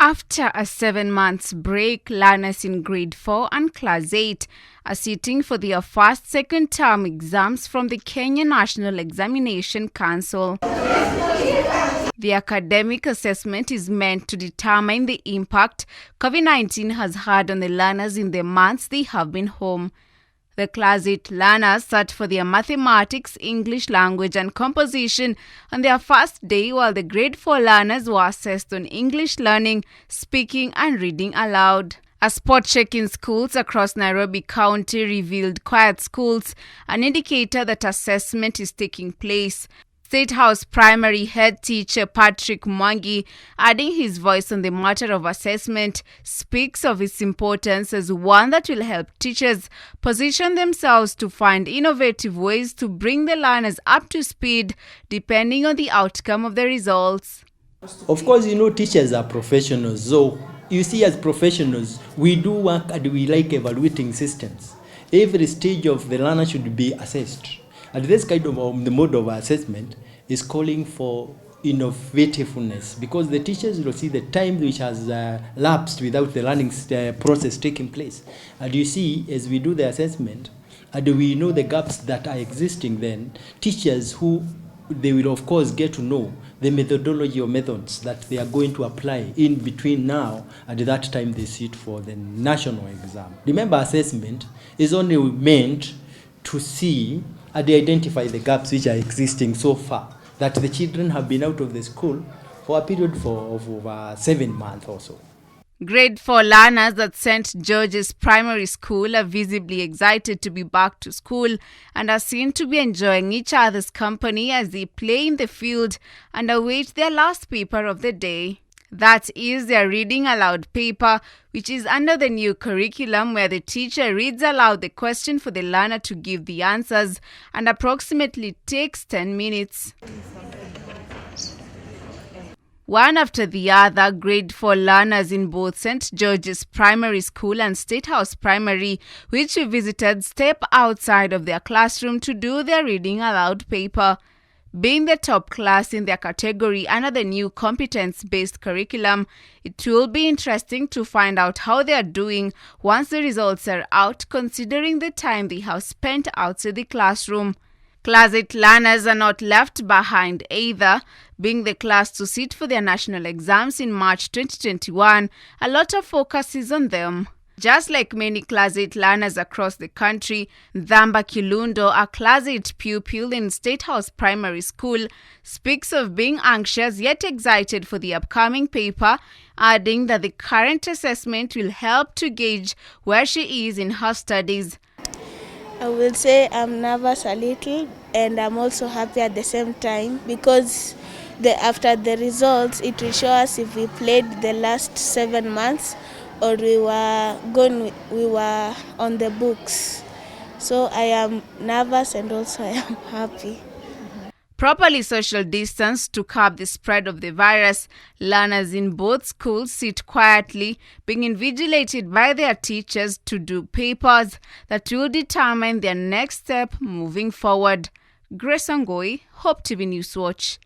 After a 7 months break, learners in grade 4 and class 8 are sitting for their first second term exams from the Kenya National Examination Council. The academic assessment is meant to determine the impact COVID-19 has had on the learners in the months they have been home. The Class 8 learners sat for their mathematics, English language and composition on their first day, while the grade 4 learners were assessed on English learning, speaking and reading aloud. A spot check in schools across Nairobi County revealed quiet schools, an indicator that assessment is taking place. State House Primary Head Teacher Patrick Mwangi, adding his voice on the matter of assessment, speaks of its importance as one that will help teachers position themselves to find innovative ways to bring the learners up to speed depending on the outcome of the results. Of course, teachers are professionals. So, you see, as professionals, we do work and we like evaluating systems. Every stage of the learner should be assessed. And this kind of the mode of assessment is calling for innovativeness, because the teachers will see the time which has lapsed without the learning process taking place. And you see, as we do the assessment, and we know the gaps that are existing, then teachers they will of course get to know the methodology or methods that they are going to apply in between now and that time they sit for the national exam. Remember, assessment is only meant to see and identify the gaps which are existing so far, that the children have been out of the school for a period of over 7 months or so. Grade 4 learners at St. George's Primary School are visibly excited to be back to school and are seen to be enjoying each other's company as they play in the field and await their last paper of the day. That is their reading aloud paper, which is under the new curriculum, where the teacher reads aloud the question for the learner to give the answers and approximately takes 10 minutes. One after the other, grade 4 learners in both St. George's Primary School and State House Primary, which we visited, step outside of their classroom to do their reading aloud paper. Being the top class in their category under the new competence-based curriculum, it will be interesting to find out how they are doing once the results are out, considering the time they have spent outside the classroom. Class 8 learners are not left behind either. Being the class to sit for their national exams in March 2021, a lot of focus is on them. Just like many Class 8 learners across the country, Dhamba Kilundo, a Class 8 pupil in State House Primary School, speaks of being anxious yet excited for the upcoming paper, adding that the current assessment will help to gauge where she is in her studies. I will say I'm nervous a little, and I'm also happy at the same time, because after the results, it will show us if we played the last 7 months or we were on the books. So I am nervous and also I am happy. Properly social distance to curb the spread of the virus, learners in both schools sit quietly, being invigilated by their teachers to do papers that will determine their next step moving forward. Grace Ongoi, Hope TV Newswatch.